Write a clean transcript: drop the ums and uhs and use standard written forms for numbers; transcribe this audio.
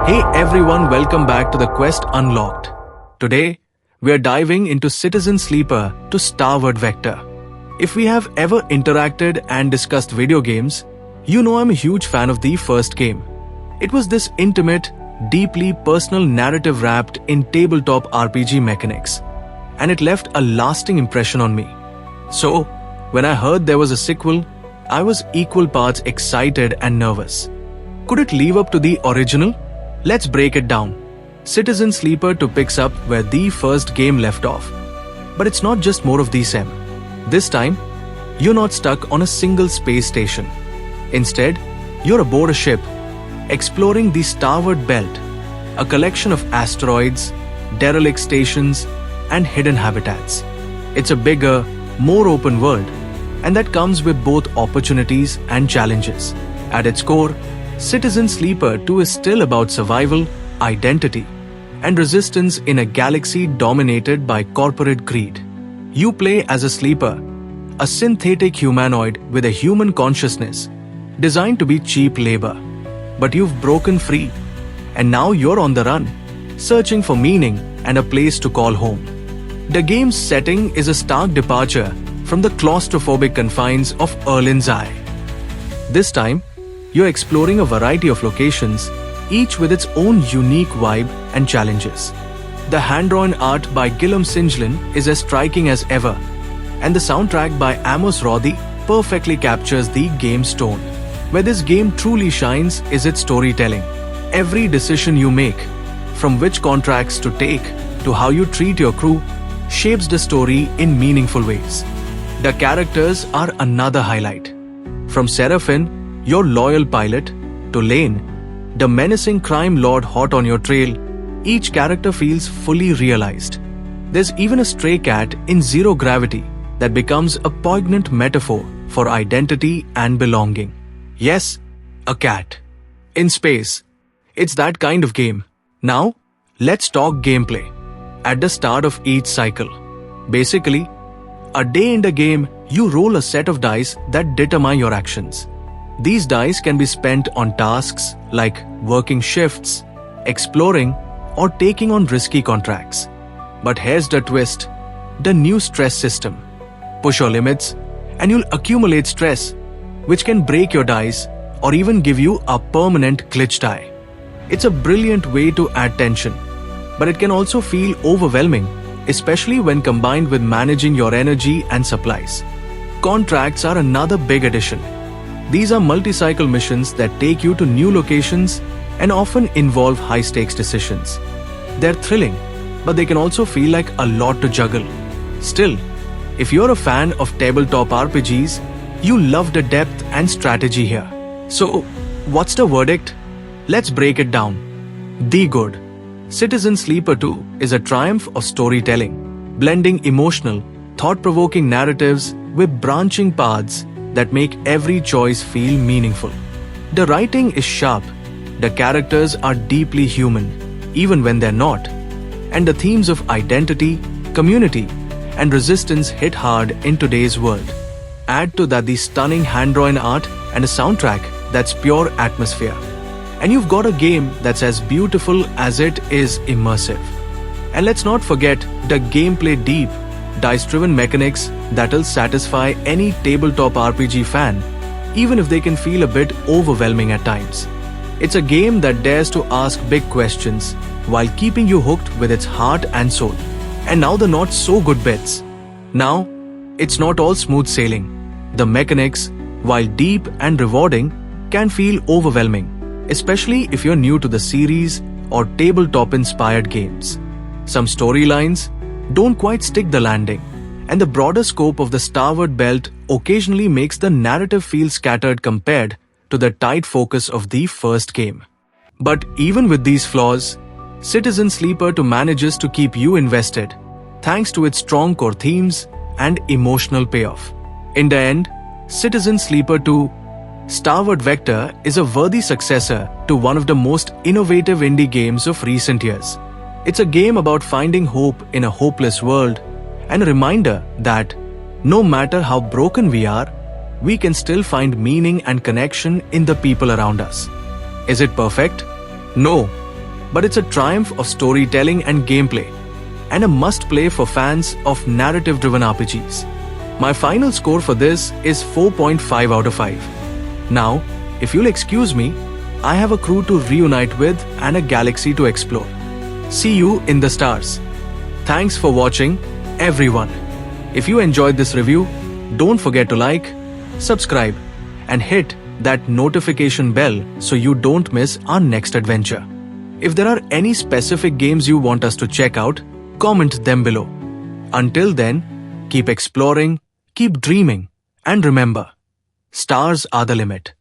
Hey everyone, welcome back to the Quest Unlocked. Today, we are diving into Citizen Sleeper to Starward Vector. If we have ever interacted and discussed video games, you know I'm a huge fan of the first game. It was this intimate, deeply personal narrative wrapped in tabletop RPG mechanics, and it left a lasting impression on me. So, when I heard there was a sequel, I was equal parts excited and nervous. Could it live up to the original? Let's break it down. Citizen Sleeper 2 picks up where the first game left off. But it's not just more of the same. This time, you're not stuck on a single space station. Instead, you're aboard a ship, exploring the Starward Belt, a collection of asteroids, derelict stations, and hidden habitats. It's a bigger, more open world, and that comes with both opportunities and challenges. At its core, Citizen Sleeper 2 is still about survival, identity, and resistance in a galaxy dominated by corporate greed. You play as a sleeper, a synthetic humanoid with a human consciousness, designed to be cheap labor. But you've broken free, and now you're on the run, searching for meaning and a place to call home. The game's setting is a stark departure from the claustrophobic confines of Erlin's Eye. This time, you're exploring a variety of locations, each with its own unique vibe and challenges. The hand-drawn art by Guillaume Singelin is as striking as ever, and the soundtrack by Amos Roddy perfectly captures the game's tone. Where this game truly shines is its storytelling. Every decision you make, from which contracts to take to how you treat your crew, shapes the story in meaningful ways. The characters are another highlight. From Seraphin, your loyal pilot, to Lane, the menacing crime lord hot on your trail, each character feels fully realized. There's even a stray cat in Zero Gravity that becomes a poignant metaphor for identity and belonging. Yes, a cat. In space. It's that kind of game. Now, let's talk gameplay. At the start of each cycle. Basically, a day in the game, you roll a set of dice that determine your actions. These dice can be spent on tasks like working shifts, exploring, or taking on risky contracts. But here's the twist: the new stress system. Push your limits, and you'll accumulate stress, which can break your dice or even give you a permanent glitch die. It's a brilliant way to add tension, but it can also feel overwhelming, especially when combined with managing your energy and supplies. Contracts are another big addition. These are multi-cycle missions that take you to new locations and often involve high-stakes decisions. They're thrilling, but they can also feel like a lot to juggle. Still, if you're a fan of tabletop RPGs, you love the depth and strategy here. So, what's the verdict? Let's break it down. The good. Citizen Sleeper 2 is a triumph of storytelling, blending emotional, thought-provoking narratives with branching paths that make every choice feel meaningful. The writing is sharp, the characters are deeply human, even when they're not, and the themes of identity, community, and resistance hit hard in today's world. Add to that the stunning hand-drawn art and a soundtrack that's pure atmosphere, and you've got a game that's as beautiful as it is immersive. And let's not forget the gameplay deep, dice-driven mechanics that'll satisfy any tabletop RPG fan, even if they can feel a bit overwhelming at times. It's a game that dares to ask big questions while keeping you hooked with its heart and soul. And now the not-so-good bits. Now, it's not all smooth sailing. The mechanics, while deep and rewarding, can feel overwhelming, especially if you're new to the series or tabletop-inspired games. Some storylines don't quite stick the landing, and the broader scope of the Starward Belt occasionally makes the narrative feel scattered compared to the tight focus of the first game. But even with these flaws, Citizen Sleeper 2 manages to keep you invested, thanks to its strong core themes and emotional payoff. In the end, Citizen Sleeper 2 Starward Vector is a worthy successor to one of the most innovative indie games of recent years. It's a game about finding hope in a hopeless world, and a reminder that no matter how broken we are, we can still find meaning and connection in the people around us. Is it perfect? No, but it's a triumph of storytelling and gameplay, and a must-play for fans of narrative-driven RPGs. My final score for this is 4.5 out of 5. Now, if you'll excuse me, I have a crew to reunite with and a galaxy to explore. See you in the stars. Thanks for watching, everyone. If you enjoyed this review, don't forget to like, subscribe, and hit that notification bell so you don't miss our next adventure. If there are any specific games you want us to check out, comment them below. Until then, keep exploring, keep dreaming, and remember, stars are the limit.